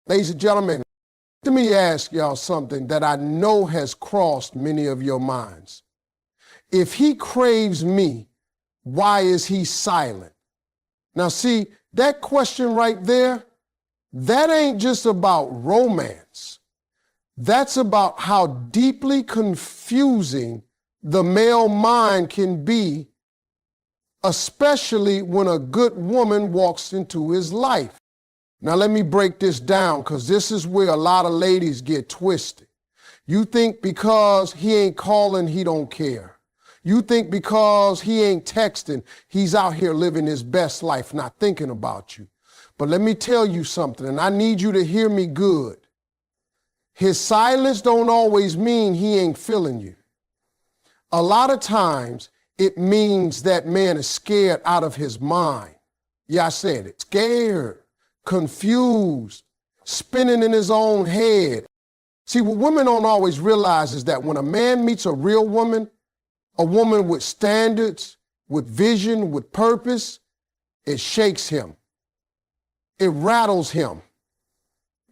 Ladies and gentlemen, let me ask y'all something that I know has crossed many of your minds. If he craves me, why is he silent? Now see, that question right there, that ain't just about romance. That's about how deeply confusing the male mind can be, especially when a good woman walks into his life. Now let me break this down, because this is where a lot of ladies get twisted. You think because he ain't calling, he don't care. You think because he ain't texting, he's out here living his best life, not thinking about you. But let me tell you something, and I need you to hear me good. His silence don't always mean he ain't feeling you. A lot of times it means that man is scared out of his mind. Yeah, I said it. Scared, confused, spinning in his own head. See, what women don't always realize is that when a man meets a real woman, a woman with standards, with vision, with purpose, it shakes him. It rattles him.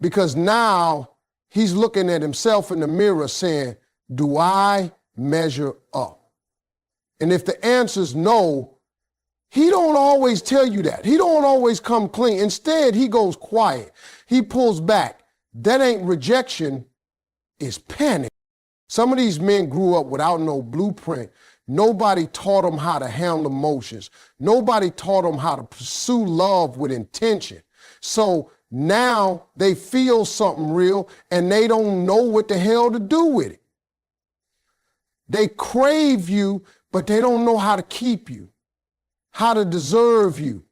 Because now he's looking at himself in the mirror saying, do I measure up? And if the answer's no, he don't always tell you that. He don't always come clean. Instead, he goes quiet. He pulls back. That ain't rejection, it's panic. Some of these men grew up without no blueprint. Nobody taught them how to handle emotions. Nobody taught them how to pursue love with intention. So now they feel something real and they don't know what the hell to do with it. They crave you, but they don't know how to keep you, how to deserve you.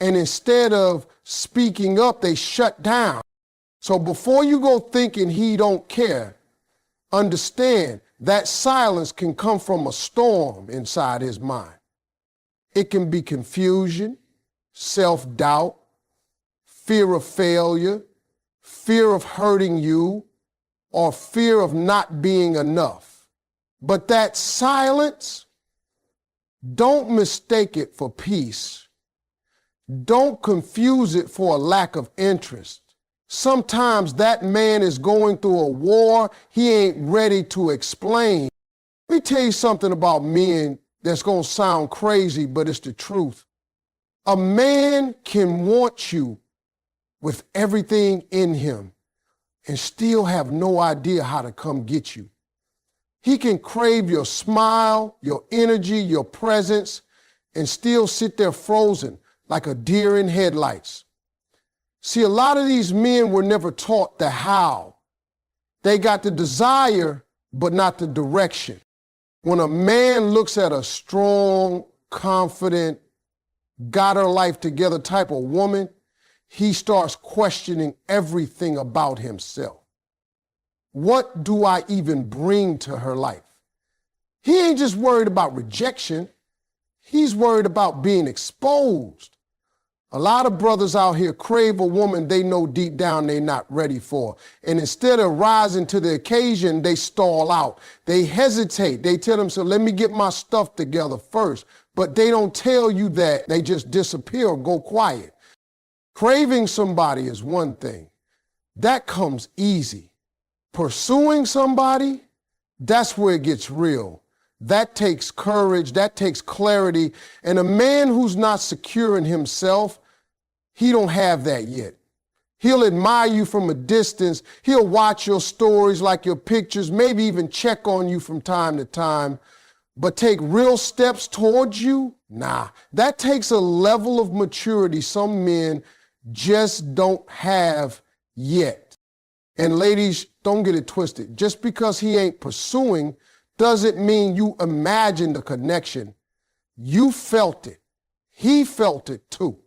And instead of speaking up, they shut down. So before you go thinking he don't care, understand that silence can come from a storm inside his mind. It can be confusion, self-doubt, fear of failure, fear of hurting you, or fear of not being enough. But that silence, don't mistake it for peace. Don't confuse it for a lack of interest. Sometimes that man is going through a war he ain't ready to explain. Let me tell you something about men that's going to sound crazy, but it's the truth. A man can want you with everything in him and still have no idea how to come get you. He can crave your smile, your energy, your presence, and still sit there frozen like a deer in headlights. See, a lot of these men were never taught the how. They got the desire, but not the direction. When a man looks at a strong, confident, got her life together type of woman, he starts questioning everything about himself. What do I even bring to her life? He ain't just worried about rejection. He's worried about being exposed. A lot of brothers out here crave a woman they know deep down they're not ready for. And instead of rising to the occasion, they stall out. They hesitate. They tell themselves, let me get my stuff together first. But they don't tell you that. They just disappear or go quiet. Craving somebody is one thing. That comes easy. Pursuing somebody, that's where it gets real. That takes courage, that takes clarity. And a man who's not secure in himself, he don't have that yet. He'll admire you from a distance. He'll watch your stories, like your pictures, maybe even check on you from time to time. But take real steps towards you? Nah, that takes a level of maturity some men just don't have yet. And ladies, don't get it twisted. Just because he ain't pursuing doesn't mean you imagine the connection. You felt it. He felt it too.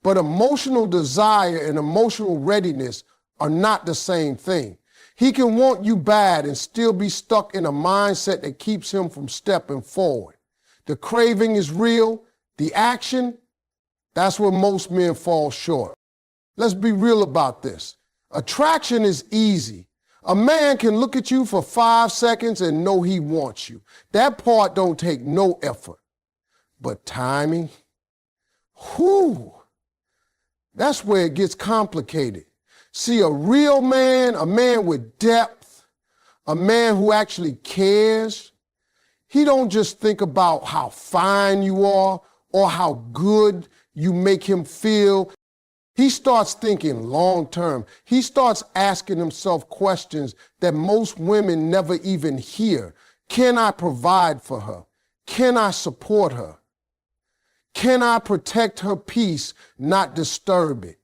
But emotional desire and emotional readiness are not the same thing. He can want you bad and still be stuck in a mindset that keeps him from stepping forward. The craving is real. The action, that's where most men fall short. Let's be real about this. Attraction is easy. A man can look at you for 5 seconds and know he wants you. That part don't take no effort. But timing, whew, that's where it gets complicated. See, a real man, a man with depth, a man who actually cares, he don't just think about how fine you are or how good you make him feel. He starts thinking long term. He starts asking himself questions that most women never even hear. Can I provide for her? Can I support her? Can I protect her peace, not disturb it?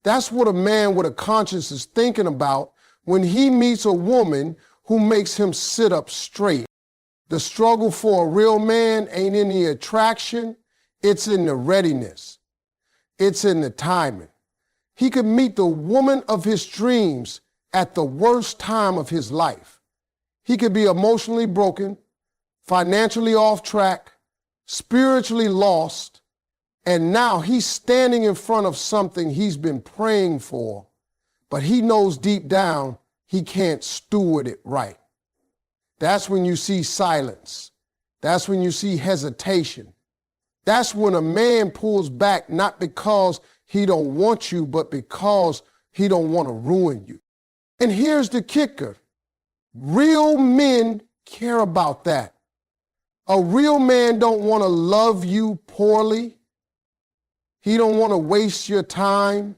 That's what a man with a conscience is thinking about when he meets a woman who makes him sit up straight. The struggle for a real man ain't in the attraction, it's in the readiness. It's in the timing. He could meet the woman of his dreams at the worst time of his life. He could be emotionally broken, financially off track, spiritually lost, and now he's standing in front of something he's been praying for, but he knows deep down he can't steward it right. That's when you see silence. That's when you see hesitation. That's when a man pulls back, not because he don't want you, but because he don't want to ruin you. And here's the kicker. Real men care about that. A real man don't want to love you poorly. He don't want to waste your time.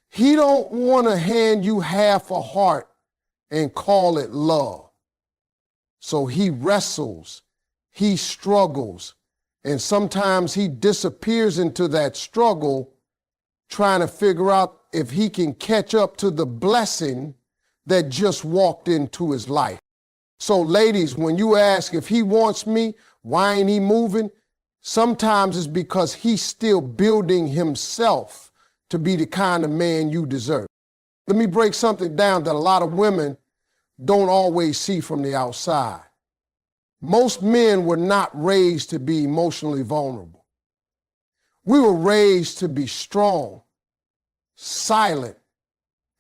He don't want to hand you half a heart and call it love. So he wrestles, he struggles, and sometimes he disappears into that struggle trying to figure out if he can catch up to the blessing that just walked into his life. So ladies, when you ask if he wants me, why ain't he moving? Sometimes it's because he's still building himself to be the kind of man you deserve. Let me break something down that a lot of women don't always see from the outside. Most men were not raised to be emotionally vulnerable. We were raised to be strong, silent,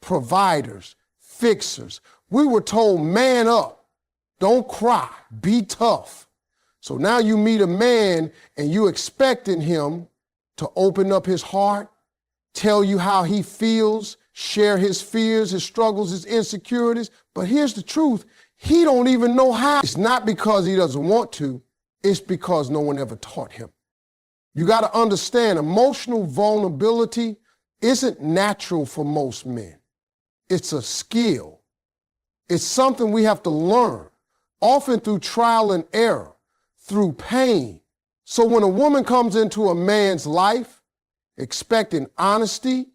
providers, fixers. We were told, man up, don't cry, be tough. So now you meet a man and you expecting him to open up his heart, tell you how he feels, share his fears, his struggles, his insecurities. But here's the truth. He don't even know how. It's not because he doesn't want to. It's because no one ever taught him. You got to understand, emotional vulnerability isn't natural for most men. It's a skill. It's something we have to learn, often through trial and error, through pain. So when a woman comes into a man's life expecting honesty,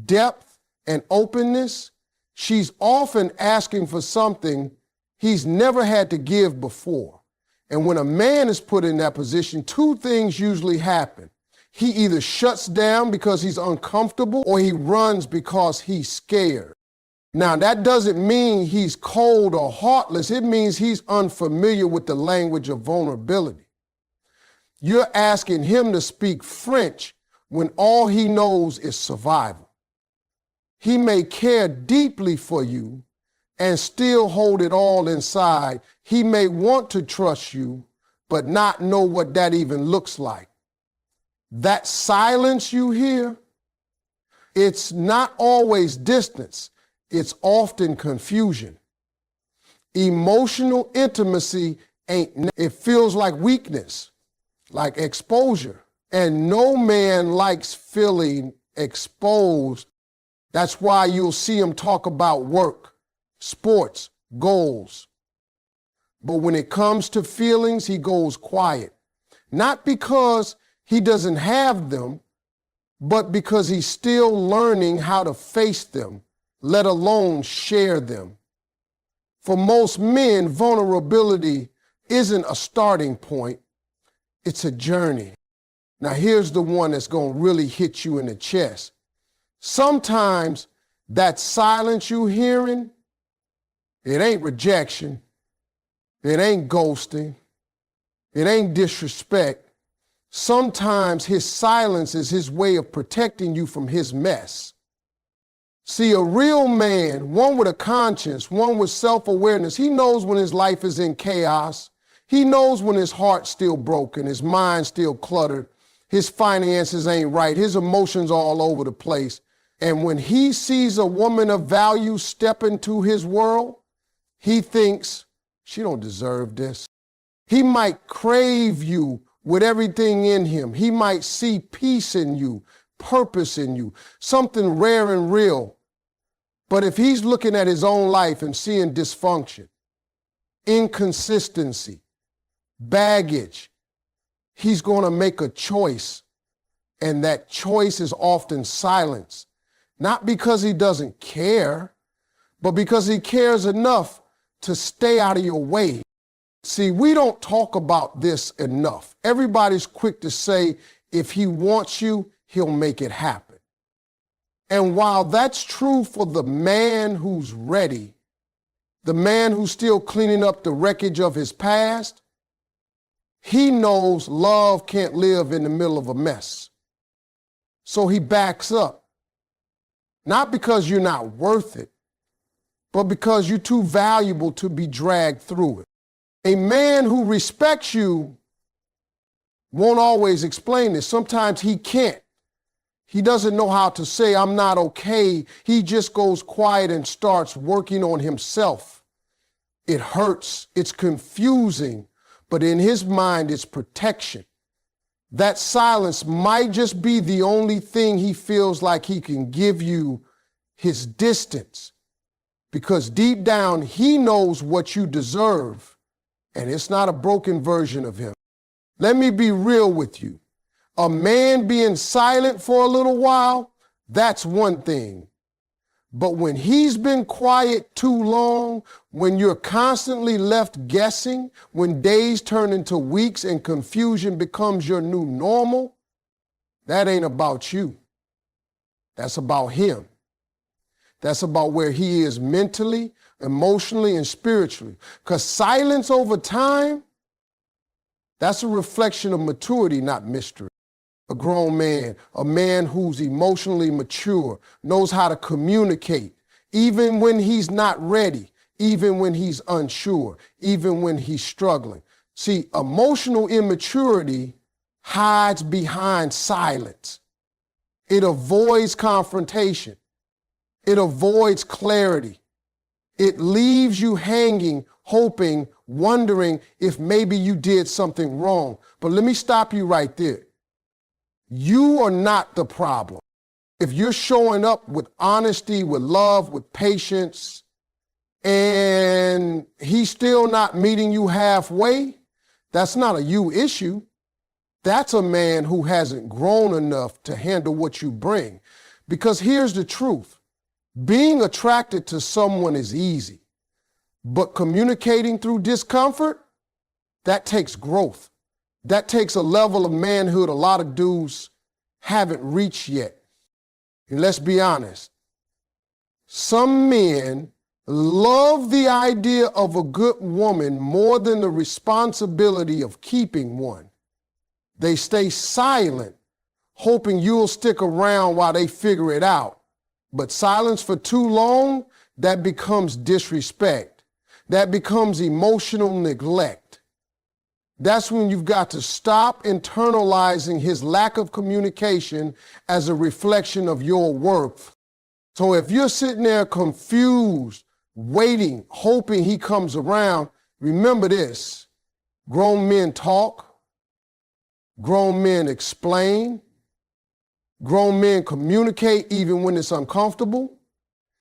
depth, and openness, she's often asking for something he's never had to give before. And when a man is put in that position, two things usually happen. He either shuts down because he's uncomfortable or he runs because he's scared. Now, that doesn't mean he's cold or heartless. It means he's unfamiliar with the language of vulnerability. You're asking him to speak French when all he knows is survival. He may care deeply for you and still hold it all inside. He may want to trust you, but not know what that even looks like. That silence you hear, it's not always distance. It's often confusion. Emotional intimacy it feels like weakness, like exposure. And no man likes feeling exposed. That's why you'll see him talk about work, sports, goals. But when it comes to feelings, he goes quiet. Not because he doesn't have them, but because he's still learning how to face them, let alone share them. For most men, vulnerability isn't a starting point, it's a journey. Now here's the one that's gonna really hit you in the chest. Sometimes that silence you hearing, it ain't rejection, it ain't ghosting, it ain't disrespect. Sometimes his silence is his way of protecting you from his mess. See, a real man, one with a conscience, one with self-awareness, he knows when his life is in chaos. He knows when his heart's still broken, his mind's still cluttered, his finances ain't right, his emotions all over the place. And when he sees a woman of value step into his world, he thinks, she don't deserve this. He might crave you with everything in him. He might see peace in you, purpose in you, something rare and real. But if he's looking at his own life and seeing dysfunction, inconsistency, baggage, he's going to make a choice. And that choice is often silence. Not because he doesn't care, but because he cares enough to stay out of your way. See, we don't talk about this enough. Everybody's quick to say, if he wants you, he'll make it happen. And while that's true for the man who's ready, the man who's still cleaning up the wreckage of his past, he knows love can't live in the middle of a mess. So he backs up. Not because you're not worth it, but because you're too valuable to be dragged through it. A man who respects you won't always explain this. Sometimes he can't. He doesn't know how to say, I'm not okay. He just goes quiet and starts working on himself. It hurts. It's confusing, but in his mind, it's protection. That silence might just be the only thing he feels like he can give you, his distance, because deep down he knows what you deserve, and it's not a broken version of him. Let me be real with you. A man being silent for a little while, that's one thing. But when he's been quiet too long, when you're constantly left guessing, when days turn into weeks and confusion becomes your new normal, that ain't about you. That's about him. That's about where he is mentally, emotionally, and spiritually. Because silence over time, that's a reflection of maturity, not mystery. A grown man, a man who's emotionally mature, knows how to communicate, even when he's not ready, even when he's unsure, even when he's struggling. See, emotional immaturity hides behind silence. It avoids confrontation. It avoids clarity. It leaves you hanging, hoping, wondering if maybe you did something wrong. But let me stop you right there. You are not the problem. If you're showing up with honesty, with love, with patience, and he's still not meeting you halfway, that's not a you issue. That's a man who hasn't grown enough to handle what you bring. Because here's the truth. Being attracted to someone is easy, but communicating through discomfort, that takes growth. That takes a level of manhood a lot of dudes haven't reached yet. And let's be honest, some men love the idea of a good woman more than the responsibility of keeping one. They stay silent, hoping you'll stick around while they figure it out. But silence for too long, that becomes disrespect. That becomes emotional neglect. That's when you've got to stop internalizing his lack of communication as a reflection of your worth. So if you're sitting there confused, waiting, hoping he comes around, remember this: grown men talk, grown men explain, grown men communicate even when it's uncomfortable,